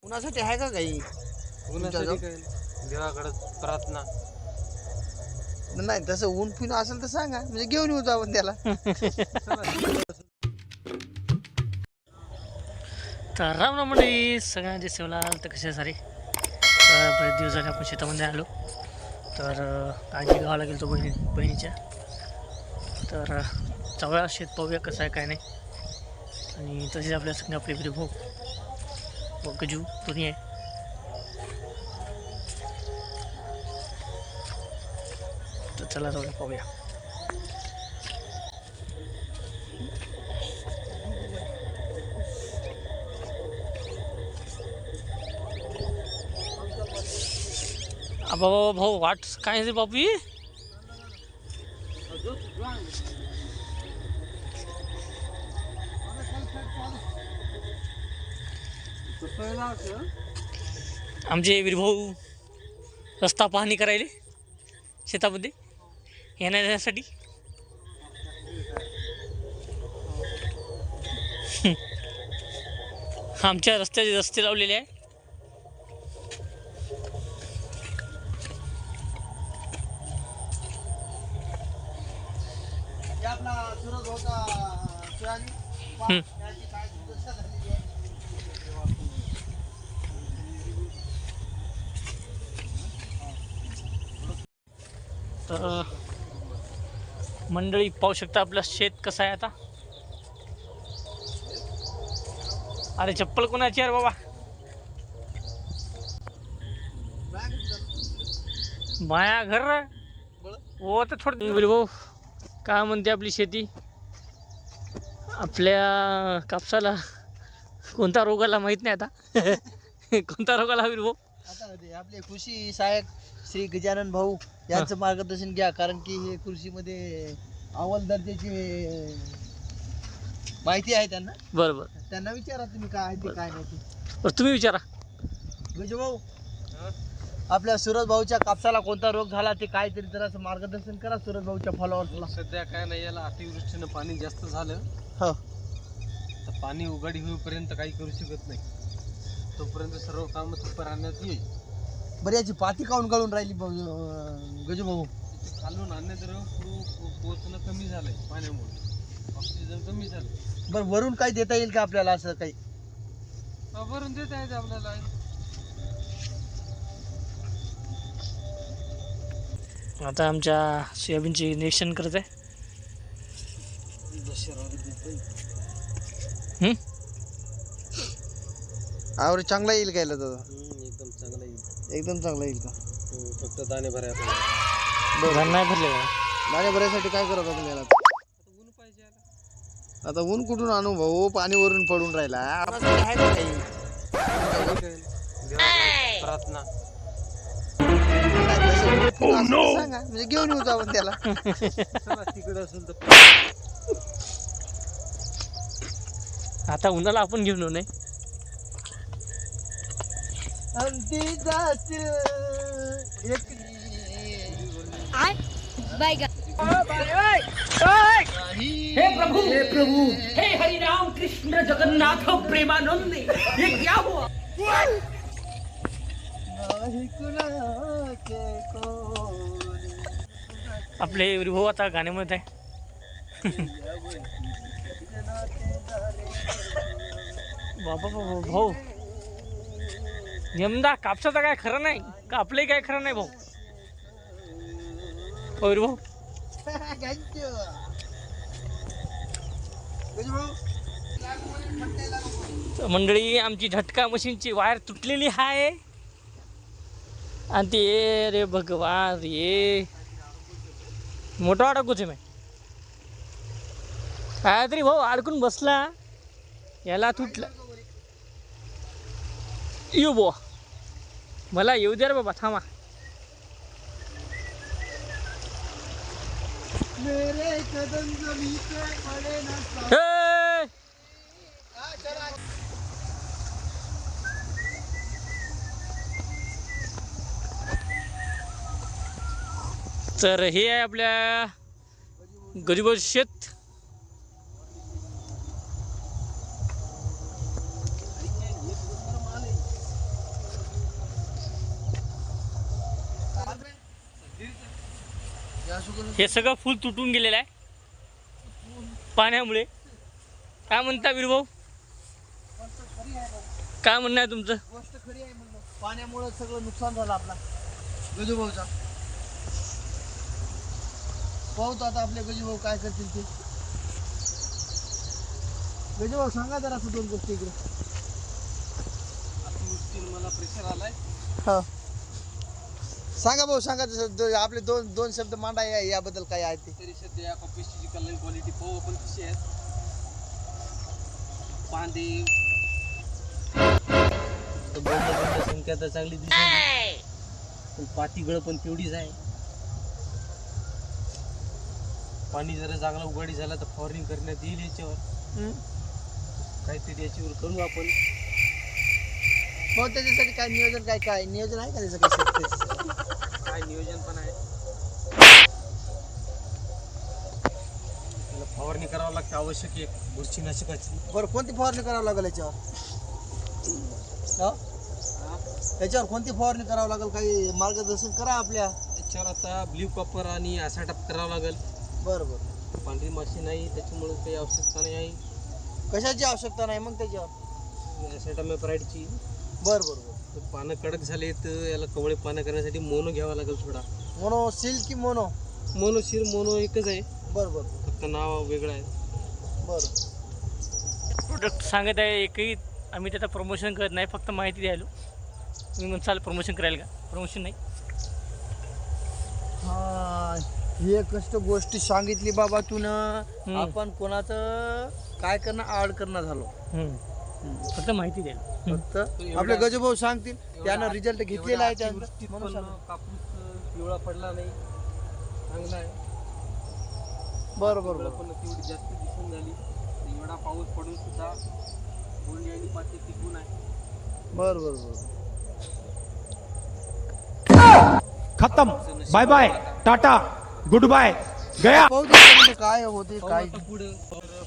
कुणासाठी आहे का काही कुणासाठी काय देवाकडे प्रार्थना. नाही तसं ऊन पिणं असेल तर सांगा म्हणजे घेऊन येऊ आपण त्याला. तर राम राम मंडळी सगळ्यांचे सेवला तर कसे सारे बरेच दिवस झाले आपण शेतामध्ये आलो. तर आजी गावाला गेलो तो बहिणीच्या. तर चवळा शेत पाहूया कसं आहे काय नाही. आणि तसेच आपल्या संग आपले बिरे भाऊ व गजू दोन्ही आहे. तर चला जाऊया पाहूया. अबा भाऊ वाट काय रे बापी. आमचे वीरभाऊ रस्ता पाहणी करायले शेतामध्ये येण्यासाठी. आमच्या रस्त्याचे रस्ते लावलेले आहे. तर मंडळी पाहू शकता आपलं शेत कसं आहे आता. अरे चप्पल कोणाची यार बाबा. माया घर हो तर थोडं भाऊ काय म्हणते आपली शेती. आपल्या कापसाला कोणता रोग आला माहीत नाही आता. कोणता रोग आला भाऊ. आता आपले कृषी सहाय्यक श्री गजानन भाऊ यांचं मार्गदर्शन घ्या, कारण की हे कृषीमध्ये अव्वल दर्जाची माहिती आहे त्यांना. बरं त्यांना विचारा तुम्ही काय आहे ते काय नाही ते. बरं तुम्ही विचारा. गजू भाऊ आपल्या सूरज भाऊच्या कापसाला कोणता रोग झाला ते काहीतरी जरासं मार्गदर्शन करा सूरज भाऊच्या फॉलोअर्सला. सध्या काय नाही, याला अतिवृष्टीनं पाणी जास्त झालं. हो तर पाणी उघडी होईपर्यंत काही करू शकत नाही. तोपर्यंत सर्व काम तुपर आणण्यात येईल. बरं याची पाती काढून काढून राहिली गजू भाऊ. खालून आणण्यात पोचणं कमी झालंय पाण्यामुळे. ऑक्सिजन कमी झालं. बरं वरून काही देता येईल का आपल्याला असं काही. भरून देत आहेत आपल्याला. आता आमच्या सोयाबीनचे निरीक्षण करत आहे. आवरे चांगला येईल काय दादा. एकदम चांगलं येईल. एकदम चांगला येईल का. फक्त दाणे भराय धान नाही भरले का. दाणे भरायसाठी काय करत होता याला. ऊन पाहिजे. आता ऊन कुठून आणू भाऊ, पाणी वरून पडून राहिला. आहे का काही प्रार्थना. सांगा म्हणजे घेऊन येऊ आपण त्याला. तिकडे असेल तर आता उन्हाला आपण घेऊन येऊ नये. हे प्रभु हे हरि राम कृष्ण जगन्नाथ प्रेमानंद, ये क्या हुआ. आपले विभाऊ आता गाण्यामध्ये आहे. बाबा बाबा भाऊ यमदा कापसाचं काय खरं नाही का आपलंही काय खरं नाही भाऊ. भाऊ मंडळी आमची झटका मशीनची वायर तुटलेली आहे. आणि ते रे भगवान रे मोठा अडकूच आहे. काय तरी भाऊ अडकून बसला याला तुटला. येऊ बो मला येऊ द्या रे बाबा थांबा. तर हे आहे आपल्या गरीब शेत. हे सगळं फुल तुटून गेलेलं आहे पाण्यामुळे. काय म्हणता वीरभाऊ, काय म्हणणं आहे तुमचं? गोष्ट खरी आहे म्हणलं, पाण्यामुळे सगळं नुकसान झालं आपला गजूभाऊचा. पाहू आता आपले गजूभाऊ काय करतील ते. गजूभाऊ सांगा जरा असं 2 गोष्टी इकडे. मला प्रेशर आलाय. हा सांगा भाऊ, सांगा आपले दोन शब्द मांडा याबद्दल काय आहे ते. तरी सध्या कॉफीची जी कलर क्वालिटी पाहू आपण कशी आहे. पांदे संख्या तर चांगली दिसते, पण पातीगळ पण तेवढीच आहे. पाणी जरा चांगला उघाडी झाला तर फवारणी करण्यात येईल याच्यावर. काहीतरी याच्यावर करू आपण. भाऊ त्याच्यासाठी काय नियोजन, काय नियोजन आहे का त्याचं? काय नियोजन पण आहे. त्याला फवारणी करावं लागते आवश्यक एक बुरशीनाशकाची. बरं कोणती फवारणी करावं लागेल याच्यावर? त्याच्यावर कोणती फवारणी करावं लागेल, काही मार्गदर्शन करा आपल्या. याच्यावर आता ब्ल्यू कॉपर आणि ॲसाटाप करावं लागेल. बरं बरं. पांढरी माशी नाही त्याच्यामुळे काही आवश्यकता नाही आहे. कशाची आवश्यकता नाही मग त्याच्यावर? ॲसाटामेप्राइडची. बरं बरं बरं. पानं कडक झाले तर याला कवळे पानं करण्यासाठी मोनो घ्यावा लागेल थोडा. मोनो सील की मोनो? मोनो एकच आहे, बरं बरं फक्त नाव वेगळं आहे. बरं. प्रोडक्ट सांगत आहे एकही, आम्ही त्याचं प्रमोशन करत नाही, फक्त माहिती द्यायलो. तुम्ही म्हणसाल प्रमोशन करायला का? प्रमोशन नाही. हा हे कष्ट गोष्टी सांगितली बाबा तू ना. आपण कोणाचं काय करणं आड करणं झालो, फक्त माहिती द्यायला. फक्त आपले गजूभाऊ सांगतील, त्यानं रिझल्ट घेतलेला आहे त्यांचा. वृष्टीत म्हणून पण सांगा. कापूस पिवळा पडला नाही, चांगला आहे. बरं बरं पिवळा बरं. पण तेवढी जास्त दिसून झाली. एवढा पाऊस पडून सुद्धा बोंडी आणि पाती टिकून आहे. बरं बरं बरं. खत्म, bye bye, tata, goodbye, गया. पाहू दे म्हणजे काय होते पाहू काय. आता पुढं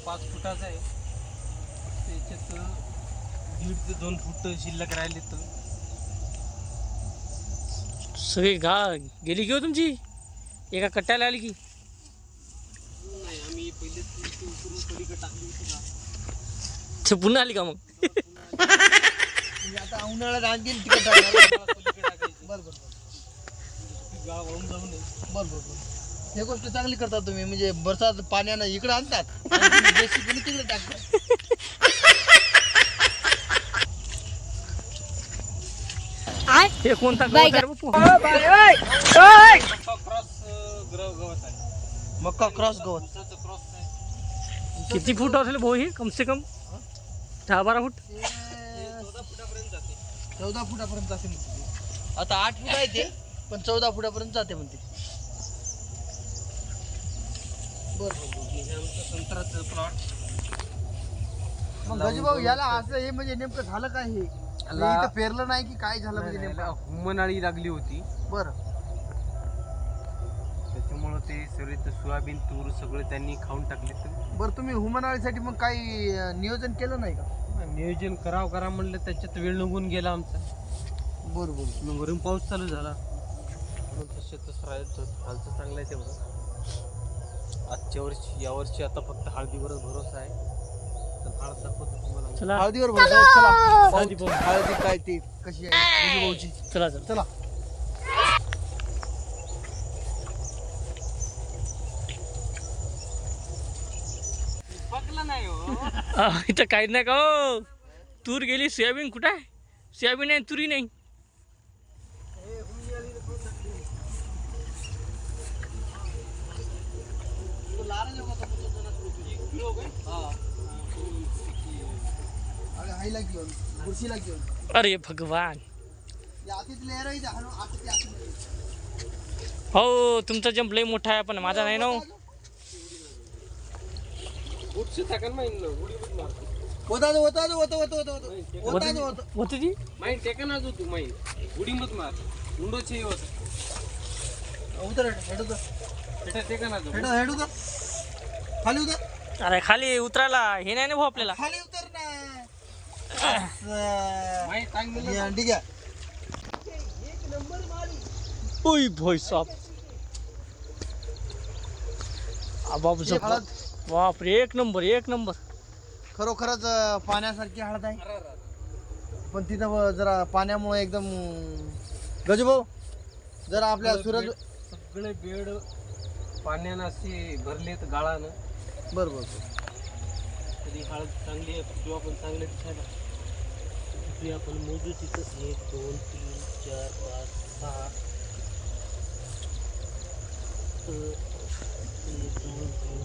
5 फुटाचा आहे, त्याच्यात 1.5 ते 2 फूट शिल्लक राहिले तर. सगळी गेली की हो तुमची, एका कट्ट्याला आली की? नाही, आम्ही पहिलेच उतरून पलीकडे टाकली होती का. ते पुन्हा आली का मग? म्हणजे आता उन्हाळ्यात आणखी तिकडे टाकणार. पलीकडे टाकायची. बरं बरं गाव वाहून जाऊ नये. बरं बरं. हे गोष्ट चांगली करता तुम्ही, म्हणजे बरसात पाण्यानं इकडे आणतात आणि तुम्ही JCB तिकडे टाकतात. हे कोणता गवत आहे रे बापू? क्रॉस गवत आहे. मक्का क्रॉस गवत. ऊसाचं क्रॉस आहे. किती फूट असेल भाऊ हे? कम से कम 10-12 फूट. 14 फुटापर्यंत जाते. 14 फुटापर्यंत असेल म्हणते. आता 8 फूट आहे ते, पण 14 फुटापर्यंत जाते म्हणते. बरं बरं. हे आमचं संत्र्याचं प्लॉट. मग गजूभाऊ याला असं हे म्हणजे नेमकं झालं काय? हे इथं पेरलं नाही की काय झालं म्हणजे नेमकं? हुमनाळी लागली होती, बरं. त्याच्यामुळं ते सगळे सोयाबीन तूर सगळं त्यांनी खाऊन टाकले. तर बरं तुम्ही हुमनाळीसाठी मग काही नियोजन केलं नाही का? नियोजन करा म्हणलं, त्याच्यात वेळ निघून गेला आमचा. बरं बरं. मग वरून पाऊस चालू झाला. शेतच राहायचं हालचं चांगलं आहे तेवढं. आजच्या वर्षी यावर्षी आता फक्त हळदीवरच भरोसा आहे. तर हळद दाखवतो तुम्हाला. चला हळदीवर बरं. चला हळदी पाहू. हळदी काय ती कशी आहे गजूभाऊची. चला चला. चला. पकलं नाही हो. इथं काहीच नाही का हो. तूर गेली, सोयाबीन कुठं आहे? सोयाबीन नाही, तुरी नाही. हाईला घेऊन बुरशीला घेऊन अरे भगवान. आतीत लेअर आहे इथं. हाणू, आतीत आतीत. हो तुमचा जंप लय मोठा आहे, पण माझा नाही ना हो. उठशी टाकन माहिती ना, उडी उडी मारतो. होता जो होता जो होता होता होता होता होता जो होता. होती ती माहिती टेकन आज तू माहिती उडी मत मार मुंडोचे होत उतर हेड उतर बेटा टेकन आज हेड उतर खाली उतर. अरे खाली उतरायला हे नाही ना भाऊ आपल्याला. खाली उतर ना. माहिती टांग मिळलं. या, ठीक आहे. ओय भाई साहब. बाप ही हळद बापरे, एक नंबर एक नंबर. खरोखरच पाण्यासारखी हळद आहे. पण तिथं जरा पाण्यामुळे एकदम गजभाऊ जरा आपल्या सूरज सगळे बेड पाण्यानं असे भरलेत गाळानं. बरोबर. तरी हळद चांगली आहे, किंवा पण चांगले दिसायला. किती आपण मोजू तिथं 1 2 3 4 5 6 1 2 3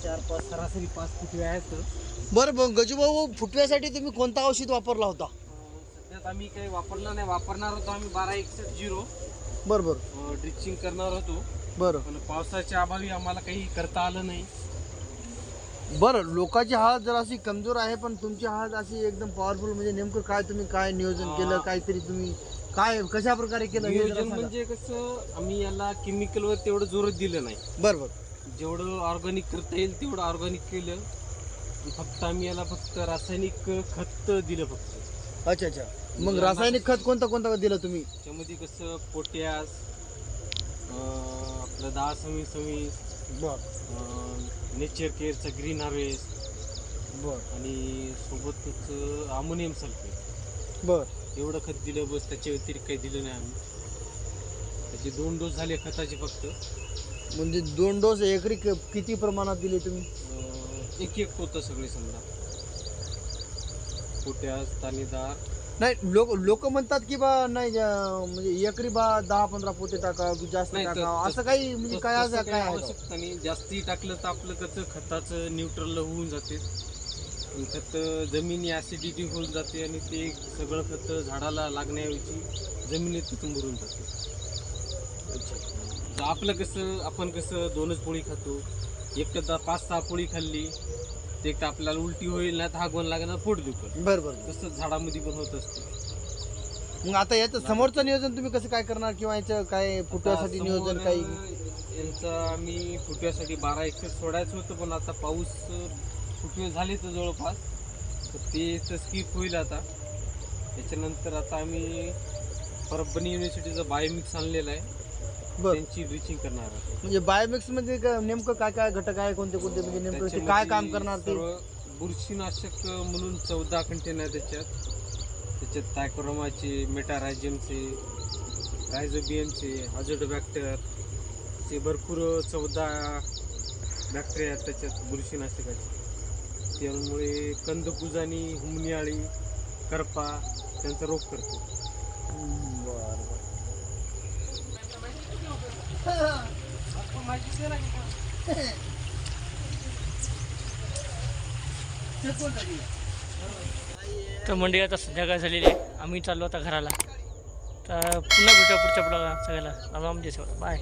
4 5 सरासरी 5 फुटवे आहेत. बरं गजूभाऊ, फुटव्यासाठी तुम्ही कोणता औषध वापरला होता? सध्यात आम्ही काही वापरलं नाही, वापरणार होतो आम्ही 1261 बरोबर ड्रिचिंग करणार होतो. बरं पण पावसाच्या अभावी आम्हाला काही करता आलं नाही. बरं. लोकांची हळद जरा अशी कमजोर आहे, पण तुमची हळद अशी एकदम पॉवरफुल. म्हणजे नेमकं काय तुम्ही काय नियोजन केलं, काहीतरी तुम्ही काय कशा प्रकारे केलं हे जरा नियोजन सांगा. म्हणजे कसं, आम्ही याला केमिकलवर तेवढं जोर दिलं नाही. बरोबर. जेवढं ऑर्गॅनिक करता येईल तेवढं ऑर्गॅनिक केलं. फक्त आम्ही याला फक्त रासायनिक खत दिलं फक्त. अच्छा अच्छा. मग रासायनिक खत कोणतं दिलं तुम्ही? त्याच्यामध्ये कसं पोटॅश, आपलं 10-26, नेचर केअरचं ग्रीन हार्वेस्ट आणि सोबतच अमोनियम सल्फेट एवढं खत दिलं. बस त्याच्या व्यतिरिक्त काही दिलं नाही आम्ही. त्याचे 2 डोस झाले खताचे फक्त. म्हणजे 2 डोस एकरी किती प्रमाणात दिले तुम्ही? एक होतं सगळे समजा. पोटॅश, दाणेदार. नाही, लोक म्हणतात की बा नाही म्हणजे एकरी बा 10-15 पोते टाका, जास्त नाही, टाका, असं काही म्हणजे काय तसं काय काही आहे? आवश्यकता नाही. जास्ती टाकलं तर आपलं कसं खताचं न्यूट्रल होऊन जाते. आणि खत जमिनी ॲसिडिटी होऊन जाते आणि ते सगळं खत झाडाला लागण्याऐवजी जमिनीतच मुरून जाते. तर आपलं कसं, आपण कसं 2च पोळी खातो. एकदा 5-6 पोळी खाल्ली ते एक तर आपल्याला उलटी होईल, ना हागवण लागणार, पोट दुखत. बरोबर. तसंच झाडामध्ये पण होत असते. मग आता याचं समोरचं नियोजन तुम्ही कसं काय करणार, किंवा याचं काय फुटव्यासाठी आता नियोजन समोर काही? यांचं आम्ही फुटव्यासाठी 1261 सोडायचं होतं, पण आता पाऊस फुटवे झाले तर जवळपास, तर ते तर स्किप होईल आता. त्याच्यानंतर आता आम्ही परभणी युनिव्हर्सिटीचं बायोमिक्स आणलेलं आहे, त्यांची ड्रिचिंग करणार आहे. म्हणजे बायोमिक्स मध्ये नेमकं काय काय घटक आहे, कोणते म्हणजे नेमकं ते काय काम करणार ते? बुरशीनाशक म्हणून 14 कंटेनर आहे त्याच्यात टायकोरोमाचे, मेटारायझमचे, रायझोबियमचे, अझोडोबॅक्टर, ते भरपूर 14 बॅक्टेरिया आहेत त्याच्यात बुरशीनाशकाचे. त्यामुळे कंदकुज आणि हुमणीआळी, करपा त्यांचा रोग करतो. तर मंडळी आता संध्याकाळ झालेली आहे, आम्ही चाललो आता घराला. तर पुन्हा भेटूया पुढच्या ब्लॉगला. सगळ्याला राम राम, जय शिवराय, बाय.